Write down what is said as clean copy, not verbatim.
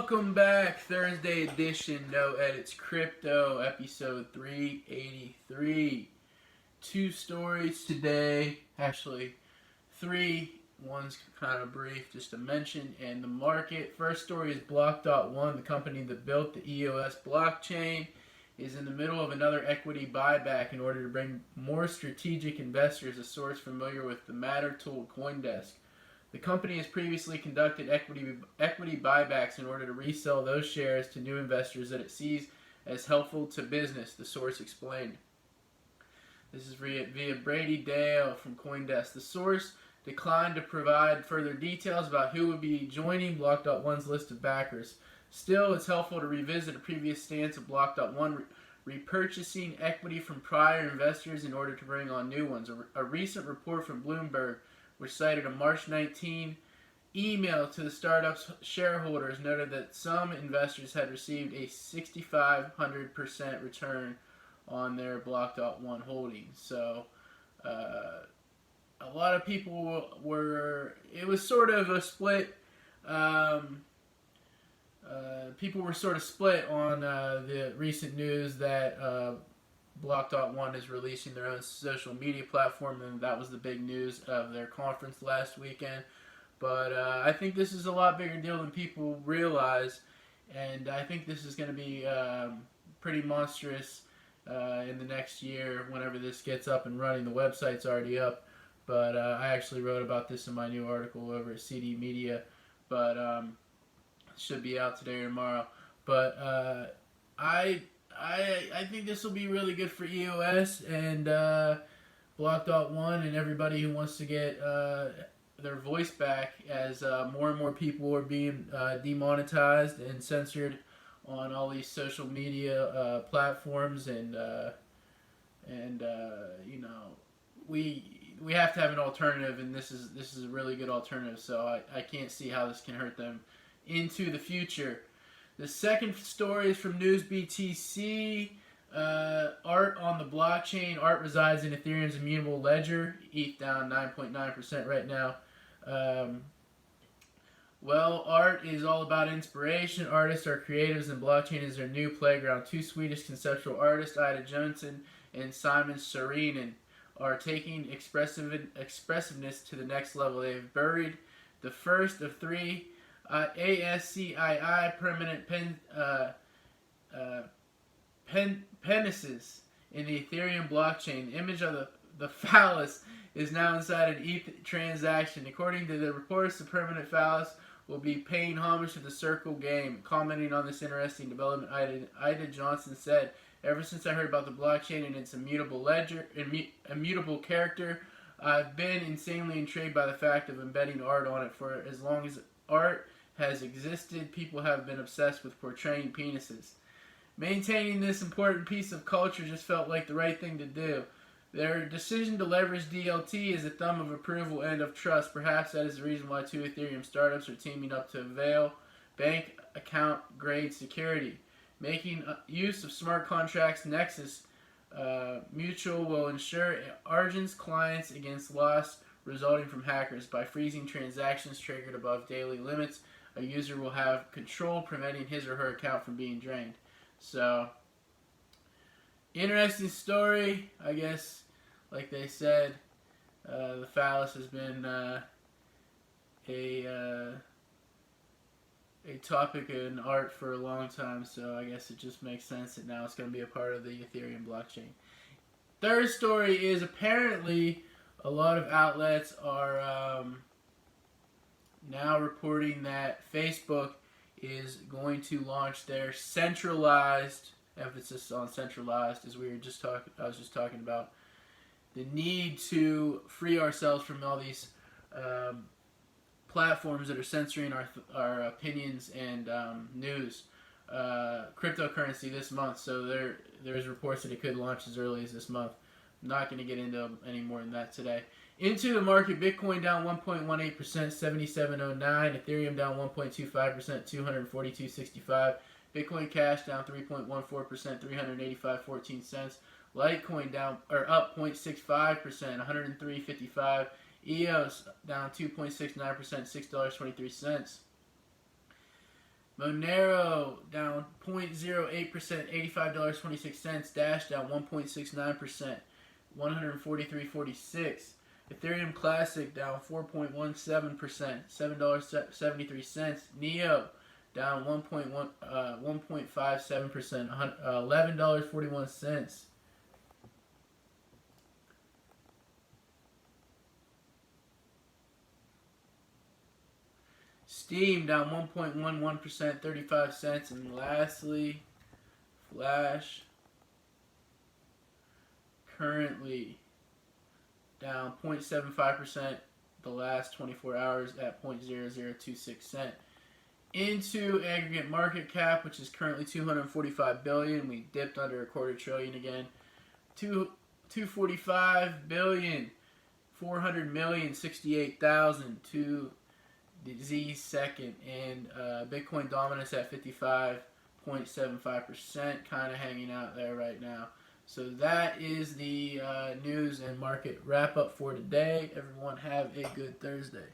Welcome back, Thursday edition, No Edits Crypto, episode 383. Two stories today, actually three. One's kind of brief, just to mention, and the market. First story is Block.One, the company that built the EOS blockchain, is in the middle of another equity buyback in order to bring more strategic investors, a source familiar with the matter told CoinDesk. The company has previously conducted equity buybacks in order to resell those shares to new investors that it sees as helpful to business, the source explained. This is via Brady Dale from CoinDesk. The source declined to provide further details about who would be joining Block.One's list of backers. Still, it's helpful to revisit a previous stance of Block.One repurchasing equity from prior investors in order to bring on new ones. A recent report from Bloomberg, which cited a March 19 email to the startup's shareholders, noted that some investors had received a 6,500% return on their Block.One holdings. So, a lot of people were, it was sort of a split, people were sort of split on the recent news that Block.One is releasing their own social media platform, and that was the big news of their conference last weekend. But I think this is a lot bigger deal than people realize, and I think this is going to be pretty monstrous in the next year whenever this gets up and running. The website's already up, but I actually wrote about this in my new article over at CD Media, but it should be out today or tomorrow. But I think this will be really good for EOS and Block.One and everybody who wants to get their voice back, as more and more people are being demonetized and censored on all these social media platforms, and you know, we have to have an alternative, and this is a really good alternative. So I can't see how this can hurt them into the future. The second story is from NewsBTC. Art on the blockchain. Art resides in Ethereum's Immutable ledger. ETH down 9.9% right now. Well, art is all about inspiration. Artists are creatives, and blockchain is their new playground. Two Swedish conceptual artists, Ida Johnson and Simon Saarinen, are taking expressiveness to the next level. They've buried the first of three ASCII permanent penises in the Ethereum blockchain. The image of the phallus is now inside an ETH transaction. According to the reports, the permanent phallus will be paying homage to the Circle game. Commenting on this interesting development, Ida Johnson said, "Ever since I heard about the blockchain and its immutable character, I've been insanely intrigued by the fact of embedding art on it. For as long as art has existed, people have been obsessed with portraying penises. Maintaining this important piece of culture just felt like the right thing to do. Their decision to leverage DLT is a thumb of approval and of trust. Perhaps that is the reason why two Ethereum startups are teaming up to avail bank account grade security. Making use of smart contracts, Nexus Mutual will ensure Argent's clients against loss resulting from hackers. By freezing transactions triggered above daily limits, a user will have control, preventing his or her account from being drained." So, interesting story, I guess. Like they said, the phallus has been a topic in art for a long time, so I guess it just makes sense that now it's going to be a part of the Ethereum blockchain. Third story is apparently a lot of outlets are now reporting that Facebook is going to launch their centralized, emphasis on centralized, as I was just talking about, the need to free ourselves from all these platforms that are censoring our opinions and news. Cryptocurrency this month, so there's reports that it could launch as early as this month. I'm not going to get into any more than that today. Into the market, Bitcoin down 1.18%, 77.09. Ethereum down 1.25%, 242.65. Bitcoin Cash down 3.14%, 385.14 Litecoin up 0.65%, 103.55. EOS down 2.69%, $6.23. Monero down 0.08%, $85.26. Dash down 1.69%, $143.46. Ethereum Classic down 4.17%, $7.73. Neo down 1.57%, $11.41. Steem down 1.11%, 35 cents. And lastly, Flash currently down 0.75% the last 24 hours at 0.0026 cent. Into aggregate market cap, which is currently 245 billion. We dipped under a quarter trillion again. 245 billion, 400 million, 68,000 to the Z second, and Bitcoin dominance at 55.75%, kind of hanging out there right now. So that is the news and market wrap up for today. Everyone have a good Thursday.